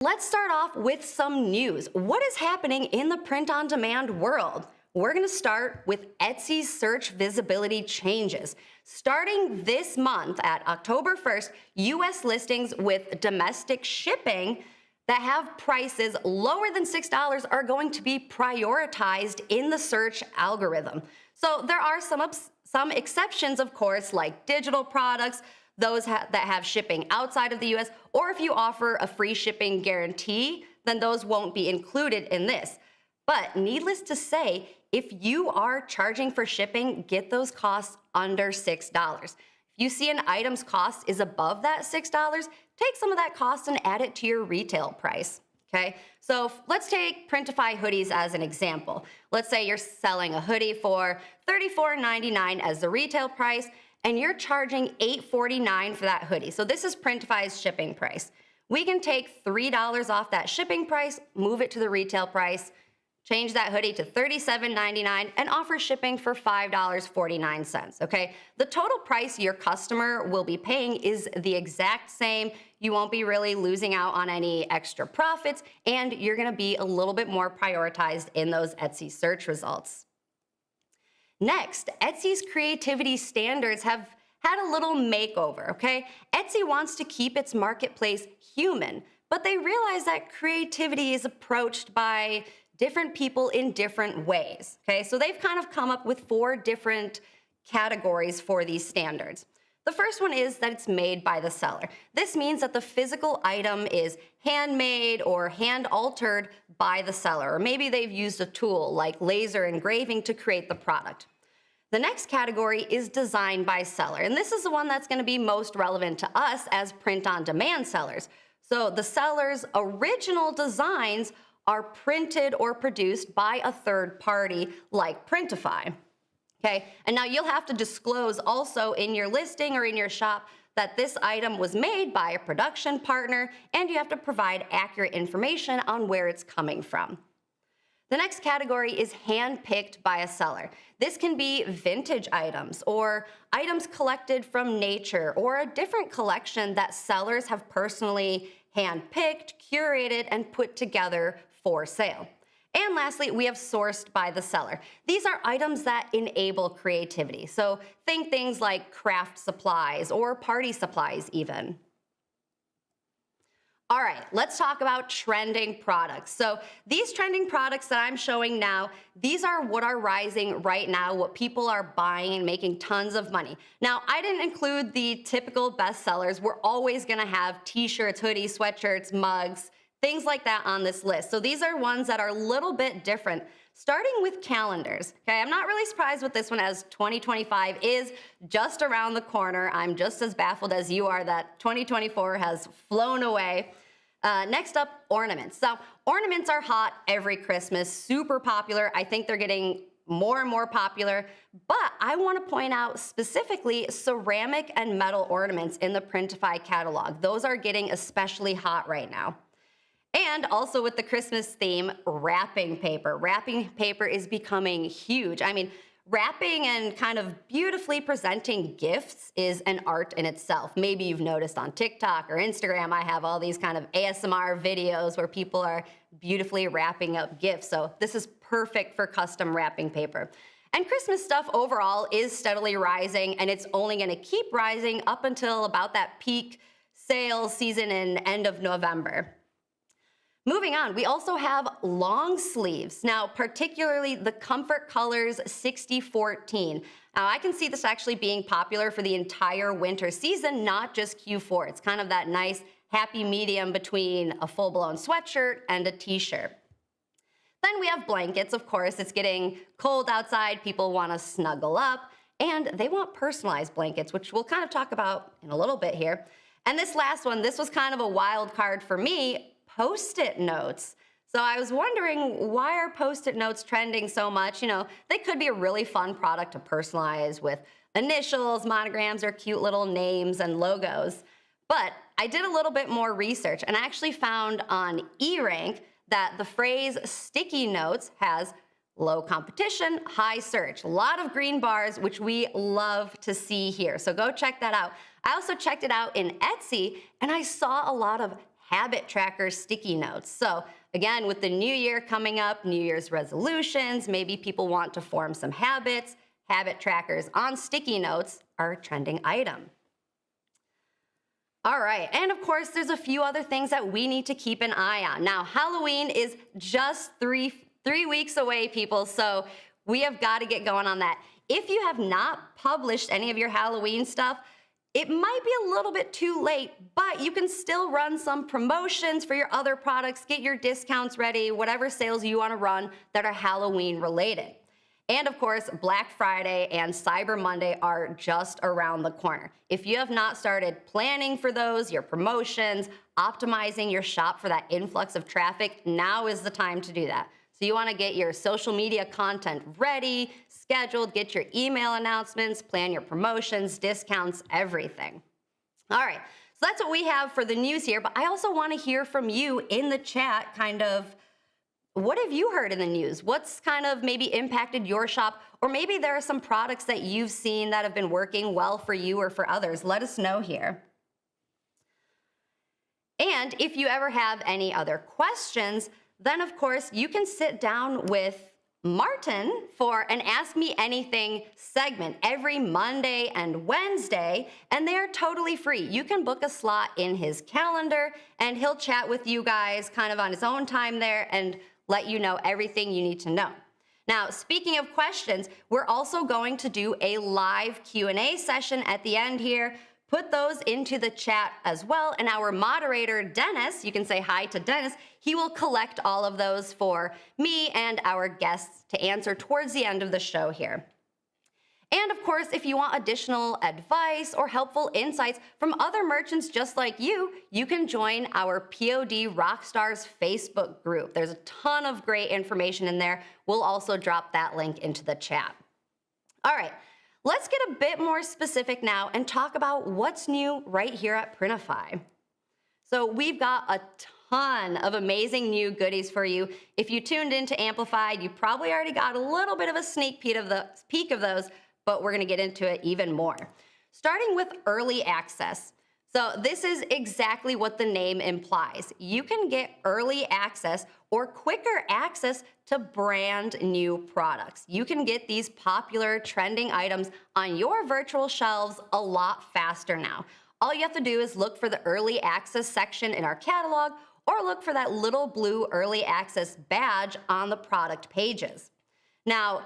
Let's start off with some news. What is happening in the print-on-demand world? We're going to start with Etsy's search visibility changes. Starting this month at October 1st, US listings with domestic shipping that have prices lower than $6 are going to be prioritized in the search algorithm. So there are some exceptions, of course, like digital products, those that have shipping outside of the US, or if you offer a free shipping guarantee, then those won't be included in this. But needless to say, if you are charging for shipping, get those costs under $6. If you see an item's cost is above that $6, take some of that cost and add it to your retail price. Okay, so let's take Printify hoodies as an example. Let's say you're selling a hoodie for $34.99 as the retail price, and you're charging $8.49 for that hoodie. So this is Printify's shipping price. We can take $3 off that shipping price, move it to the retail price, change that hoodie to $37.99, and offer shipping for $5.49, okay? The total price your customer will be paying is the exact same. You won't be really losing out on any extra profits, and you're gonna be a little bit more prioritized in those Etsy search results. Next, Etsy's creativity standards have had a little makeover, okay? Etsy wants to keep its marketplace human, but they realize that creativity is approached by different people in different ways, okay? So they've kind of come up with 4 different categories for these standards. The first one is that it's made by the seller. This means that the physical item is handmade or hand-altered by the seller, or maybe they've used a tool like laser engraving to create the product. The next category is designed by seller, and this is the one that's going to be most relevant to us as print-on-demand sellers. So the seller's original designs are printed or produced by a third party like Printify. Okay, and now you'll have to disclose also in your listing or in your shop that this item was made by a production partner, and you have to provide accurate information on where it's coming from. The next category is hand-picked by a seller. This can be vintage items or items collected from nature or a different collection that sellers have personally hand-picked, curated, and put together for sale. And lastly, we have sourced by the seller. These are items that enable creativity. So think things like craft supplies or party supplies even. All right, let's talk about trending products. So these trending products that I'm showing now, these are what are rising right now, what people are buying and making tons of money. Now, I didn't include the typical bestsellers. We're always gonna have t-shirts, hoodies, sweatshirts, mugs, things like that on this list. So these are ones that are a little bit different, starting with calendars. Okay, I'm not really surprised with this one as 2025 is just around the corner. I'm just as baffled as you are that 2024 has flown away. Next up, ornaments. So ornaments are hot every Christmas, super popular. I think they're getting more and more popular, but I want to point out specifically ceramic and metal ornaments in the Printify catalog. Those are getting especially hot right now. And also with the Christmas theme, wrapping paper. Wrapping paper is becoming huge. I mean, wrapping and kind of beautifully presenting gifts is an art in itself. Maybe you've noticed on TikTok or Instagram, I have all these kind of ASMR videos where people are beautifully wrapping up gifts. So this is perfect for custom wrapping paper. And Christmas stuff overall is steadily rising, and it's only gonna keep rising up until about that peak sales season in end of November. Moving on, we also have long sleeves. Now, particularly the Comfort Colors 6014. Now, I can see this actually being popular for the entire winter season, not just Q4. It's kind of that nice happy medium between a full-blown sweatshirt and a t-shirt. Then we have blankets, of course. It's getting cold outside. People want to snuggle up, and they want personalized blankets, which we'll kind of talk about in a little bit here. And this last one, this was kind of a wild card for me. Post-it notes. So I was wondering, why are Post-it notes trending so much? You know, they could be a really fun product to personalize with initials, monograms, or cute little names and logos. But I did a little bit more research and I actually found on eRank that the phrase sticky notes has low competition, high search. A lot of green bars, which we love to see here. So go check that out. I also checked it out in Etsy and I saw a lot of habit tracker sticky notes. So again, with the new year coming up, New Year's resolutions, maybe people want to form some habits. Habit trackers on sticky notes are a trending item. All right, and of course, there's a few other things that we need to keep an eye on. Now, Halloween is just three weeks away, people, so we have got to get going on that. If you have not published any of your Halloween stuff, it might be a little bit too late, but you can still run some promotions for your other products, get your discounts ready, whatever sales you want to run that are Halloween related. And of course, Black Friday and Cyber Monday are just around the corner. If you have not started planning for those, your promotions, optimizing your shop for that influx of traffic, now is the time to do that. So you want to get your social media content ready, scheduled, get your email announcements, plan your promotions, discounts, everything. All right, so that's what we have for the news here, but I also want to hear from you in the chat, kind of, what have you heard in the news? What's kind of maybe impacted your shop? Or maybe there are some products that you've seen that have been working well for you or for others. Let us know here. And if you ever have any other questions, then of course you can sit down with Martin for an Ask Me Anything segment every Monday and Wednesday, and they are totally free. You can book a slot in his calendar and he'll chat with you guys kind of on his own time there and let you know everything you need to know. Now, speaking of questions, we're also going to do a live Q&A session at the end here. Put those into the chat as well, and our moderator, Dennis, you can say hi to Dennis, he will collect all of those for me and our guests to answer towards the end of the show here. And of course, if you want additional advice or helpful insights from other merchants just like you can join our POD Rockstars Facebook group. There's a ton of great information in there. We'll also drop that link into the chat. All right, let's get a bit more specific now and talk about what's new right here at Printify. So we've got a ton of amazing new goodies for you. If you tuned into Amplified, you probably already got a little bit of a sneak peek of those, but we're gonna get into it even more. Starting with early access. So this is exactly what the name implies. You can get early access or quicker access to brand new products. You can get these popular trending items on your virtual shelves a lot faster now. All you have to do is look for the early access section in our catalog or look for that little blue early access badge on the product pages. Now,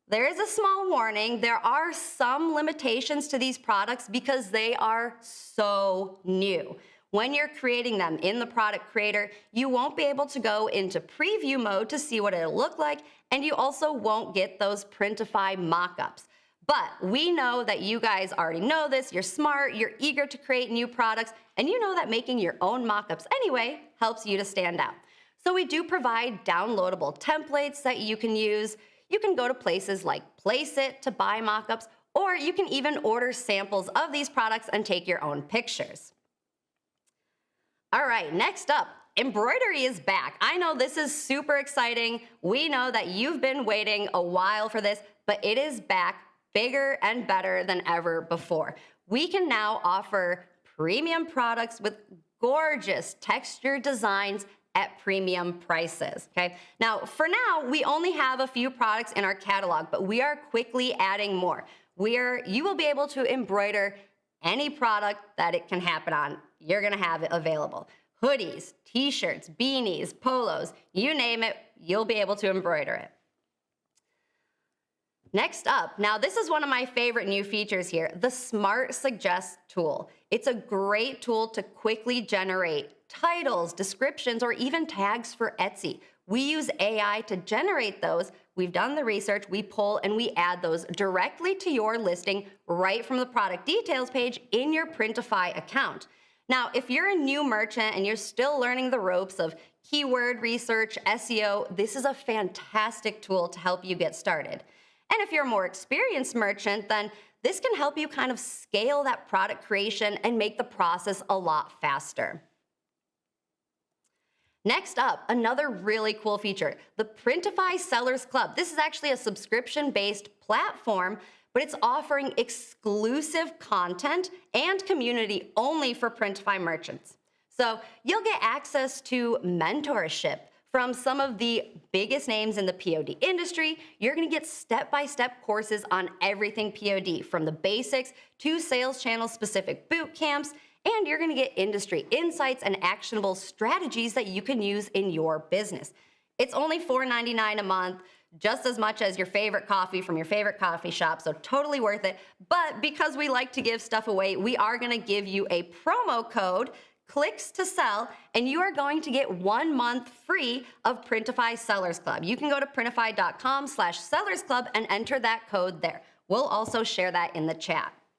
there is a small warning. There are some limitations to these products because they are so new. When you're creating them in the product creator, you won't be able to go into preview mode to see what it'll look like, and you also won't get those Printify mockups. But we know that you guys already know this, you're smart, you're eager to create new products, and you know that making your own mockups anyway helps you to stand out. So we do provide downloadable templates that you can use. You can go to places like Placeit to buy mockups, or you can even order samples of these products and take your own pictures. All right, next up, embroidery is back. I know this is super exciting. We know that you've been waiting a while for this, but it is back bigger and better than ever before. We can now offer premium products with gorgeous textured designs at premium prices, okay? Now, for now, we only have a few products in our catalog, but we are quickly adding more. You will be able to embroider any product that it can happen on. You're gonna have it available. Hoodies, t-shirts, beanies, polos, you name it, you'll be able to embroider it. Next up, now this is one of my favorite new features here, the Smart Suggest tool. It's a great tool to quickly generate titles, descriptions, or even tags for Etsy. We use AI to generate those. We've done the research, we pull and we add those directly to your listing right from the product details page in your Printify account. Now, if you're a new merchant and you're still learning the ropes of keyword research, SEO, this is a fantastic tool to help you get started. And if you're a more experienced merchant, then this can help you kind of scale that product creation and make the process a lot faster. Next up, another really cool feature, the Printify Sellers Club. This is actually a subscription-based platform, but it's offering exclusive content and community only for Printify merchants. So you'll get access to mentorship from some of the biggest names in the POD industry. You're gonna get step-by-step courses on everything POD, from the basics to sales channel specific boot camps, and you're gonna get industry insights and actionable strategies that you can use in your business. It's only $4.99 a month, just as much as your favorite coffee from your favorite coffee shop, so totally worth it. But because we like to give stuff away, we are gonna give you a promo code, clicks to sell, and you are going to get 1 month free of Printify Sellers Club. You can go to printify.com/sellersclub and enter that code there. We'll also share that in the chat.